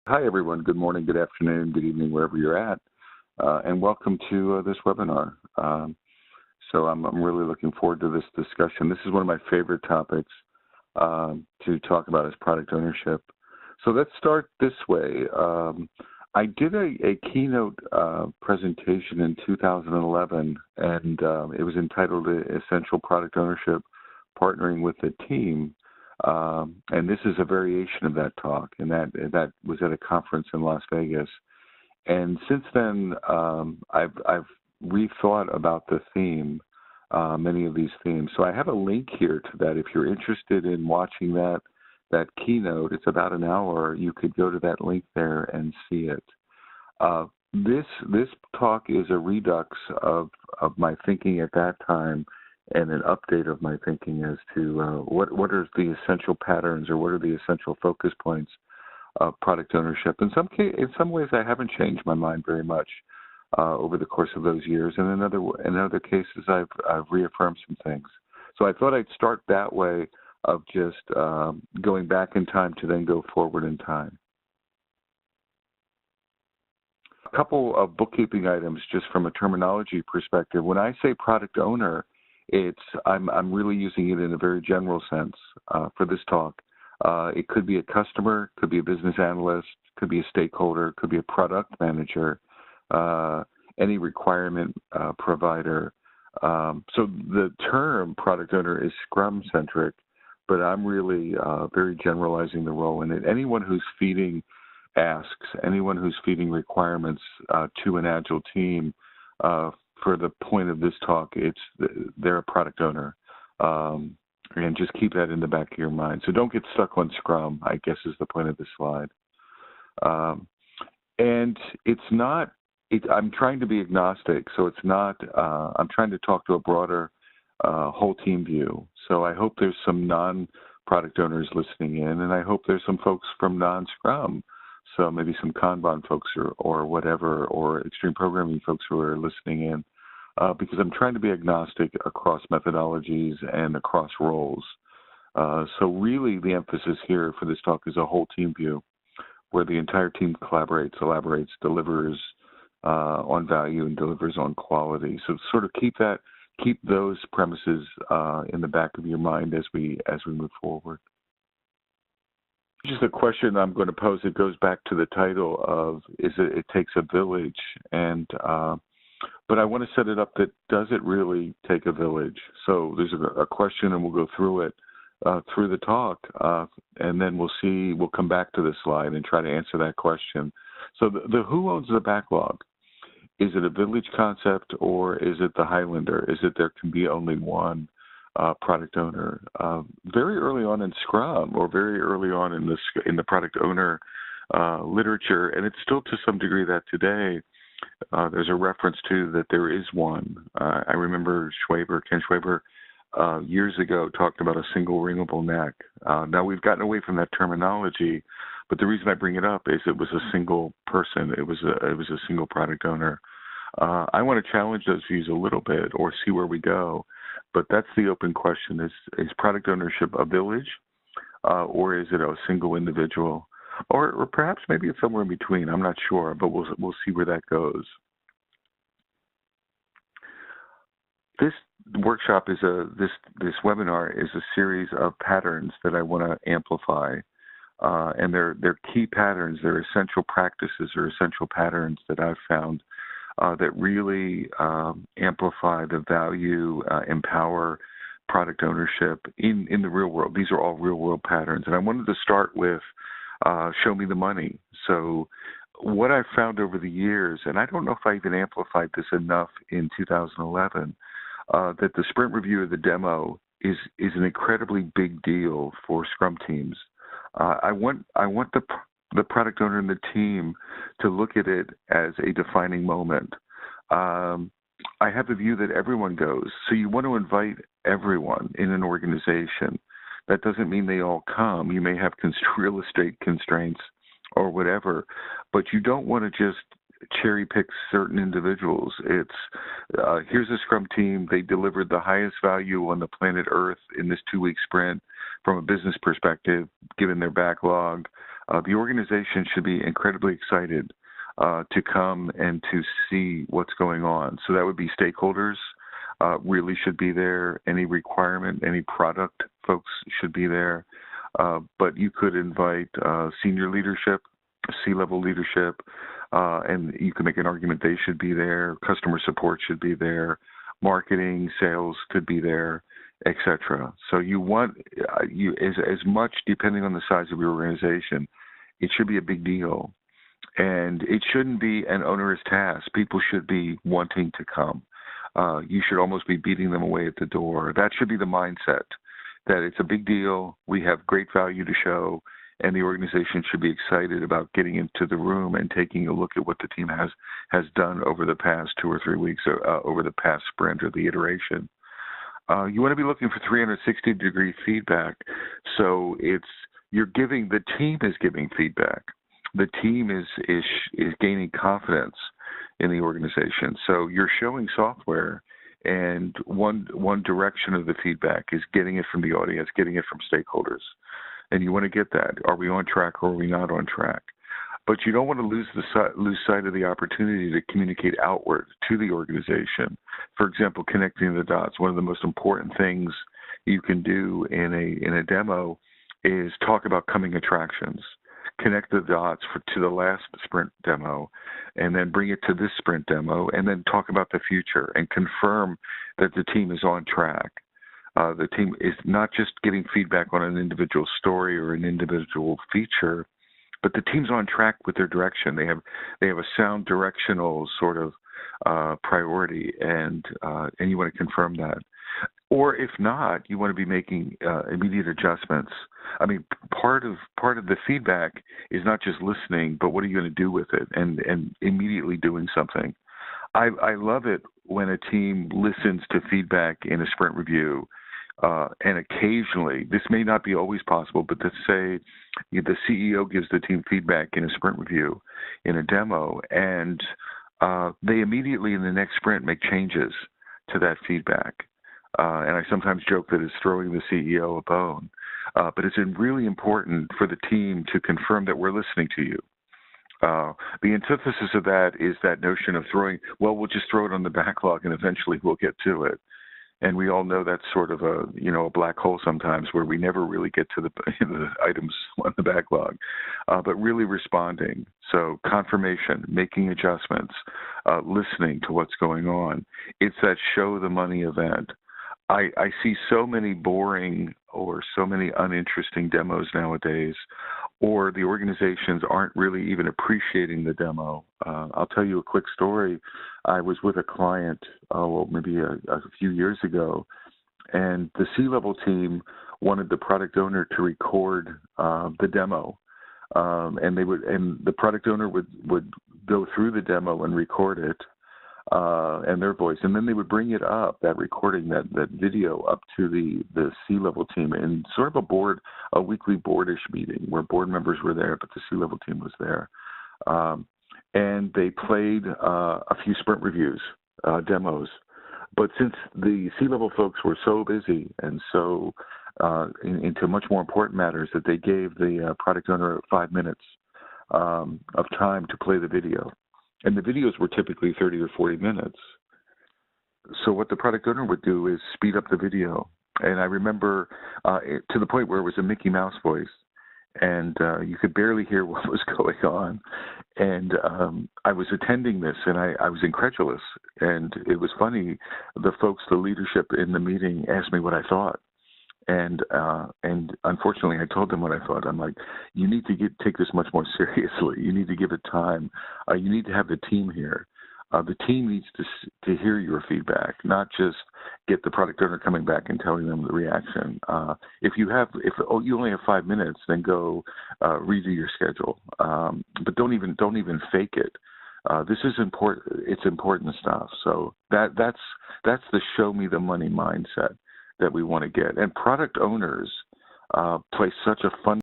Hi, everyone. Good morning, good afternoon, good evening, wherever you're at, and welcome to this webinar. So I'm really looking forward to this discussion. This is one of my favorite topics to talk about is product ownership. So let's start this way. I did a keynote presentation in 2011, and it was entitled Essential Product Ownership, Partnering with the Team. And this is a variation of that talk, and that was at a conference in Las Vegas. And since then, I've rethought about the theme, many of these themes. So I have a link here to that. If you're interested in watching that keynote, it's about an hour. You could go to that link there and see it. This talk is a redux of my thinking at that time, and an update of my thinking as to what are the essential patterns or what are the essential focus points of product ownership. In some ways, I haven't changed my mind very much over the course of those years, and in other cases, I've reaffirmed some things. So I thought I'd start that way of just going back in time to then go forward in time. A couple of bookkeeping items just from a terminology perspective. When I say product owner, I'm really using it in a very general sense for this talk. It could be a customer, could be a business analyst, could be a stakeholder, could be a product manager, any requirement provider. So the term product owner is Scrum-centric, but I'm really very generalizing the role in it. Anyone who's feeding asks, anyone who's feeding requirements to an Agile team, for the point of this talk, they're a product owner. And just keep that in the back of your mind. So don't get stuck on Scrum, I guess is the point of this slide. And I'm trying to be agnostic, so it's not, I'm trying to talk to a broader whole team view. So I hope there's some non-product owners listening in, and I hope there's some folks from non-Scrum. So maybe some Kanban folks or whatever, or extreme programming folks who are listening in, because I'm trying to be agnostic across methodologies and across roles. So really the emphasis here for this talk is a whole team view, where the entire team collaborates, elaborates, delivers on value and delivers on quality. So sort of keep those premises in the back of your mind as we move forward. Just a question I'm going to pose. It goes back to the title of it takes a village, and but I want to set it up that does it really take a village? So there's a question, and we'll go through it through the talk, and then we'll come back to this slide and try to answer that question. So the who owns the backlog? Is it a village concept, or is it the Highlander? Is it there can be only one product owner? Very early on in Scrum, or very early on in the product owner literature, and it's still to some degree that today, there's a reference to that there is one. I remember Ken Schwaber, years ago talked about a single ringable neck. Now we've gotten away from that terminology, but the reason I bring it up is it was a single person. It was a single product owner. I want to challenge those views a little bit or see where we go. But that's the open question. Is product ownership a village, or is it a single individual? Or perhaps maybe it's somewhere in between. I'm not sure, but we'll see where that goes. This workshop this webinar is a series of patterns that I want to amplify. And they're key patterns. They're essential practices or essential patterns that I've found that really amplify the value, empower product ownership in the real world. These are all real world patterns. And I wanted to start with show me the money. So what I've found over the years, and I don't know if I even amplified this enough in 2011, that the sprint review of the demo is an incredibly big deal for Scrum teams. I want the product owner and the team to look at it as a defining moment. I have the view that everyone goes. So you want to invite everyone in an organization. That doesn't mean they all come. You may have real estate constraints or whatever, but you don't want to just cherry pick certain individuals. It's here's a Scrum team. They delivered the highest value on the planet Earth in this 2-week sprint from a business perspective, given their backlog. The organization should be incredibly excited to come and to see what's going on. So that would be stakeholders really should be there. Any requirement, any product folks should be there. But you could invite senior leadership, C-level leadership, and you can make an argument they should be there. Customer support should be there. Marketing, sales could be there, etc. So you want as much, depending on the size of your organization, it should be a big deal. And it shouldn't be an onerous task. People should be wanting to come. You should almost be beating them away at the door. That should be the mindset, that it's a big deal. We have great value to show, and the organization should be excited about getting into the room and taking a look at what the team has done over the past 2 or 3 weeks, or over the past sprint or the iteration. You want to be looking for 360-degree feedback. So the team is giving feedback. The team is gaining confidence in the organization. So you're showing software, and one direction of the feedback is getting it from the audience, getting it from stakeholders. And you want to get that. Are we on track or are we not on track? But you don't want to lose sight of the opportunity to communicate outward to the organization. For example, connecting the dots. One of the most important things you can do in a demo is talk about coming attractions. Connect the dots to the last sprint demo, and then bring it to this sprint demo, and then talk about the future and confirm that the team is on track. The team is not just getting feedback on an individual story or an individual feature, but the team's on track with their direction. They have a sound directional sort of priority, and you want to confirm that. Or if not, you want to be making immediate adjustments. I mean, part of the feedback is not just listening, but what are you going to do with it, and immediately doing something. I love it when a team listens to feedback in a sprint review, and occasionally, this may not be always possible, but let's say the CEO gives the team feedback in a sprint review, in a demo, and they immediately in the next sprint make changes to that feedback. And I sometimes joke that it's throwing the CEO a bone. But it's really important for the team to confirm that we're listening to you. The antithesis of that is that notion of we'll just throw it on the backlog and eventually we'll get to it. And we all know that's sort of a black hole sometimes, where we never really get to the items on the backlog, but really responding. So confirmation, making adjustments, listening to what's going on. It's that show the money event. I see so many boring or so many uninteresting demos nowadays, or the organizations aren't really even appreciating the demo. I'll tell you a quick story. I was with a client, maybe a few years ago, and the C-level team wanted the product owner to record the demo, and the product owner would go through the demo and record it. And their voice, and then they would bring it up, that recording, that video, up to the C-level team in sort of a weekly boardish meeting where board members were there, but the C-level team was there. And they played a few sprint reviews, demos. But since the C-level folks were so busy and so into much more important matters, that they gave the product owner 5 minutes of time to play the video. And the videos were typically 30 or 40 minutes. So what the product owner would do is speed up the video. And I remember to the point where it was a Mickey Mouse voice, and you could barely hear what was going on. And I was attending this, and I was incredulous. And it was funny. The leadership in the meeting asked me what I thought. And unfortunately, I told them what I thought. I'm like, you need to take this much more seriously. You need to give it time. You need to have the team here. The team needs to hear your feedback, not just get the product owner coming back and telling them the reaction. If you only have 5 minutes, then go redo your schedule. But don't even fake it. This is important. It's important stuff. So that's the show me the money mindset that we want to get. And product owners play such a fun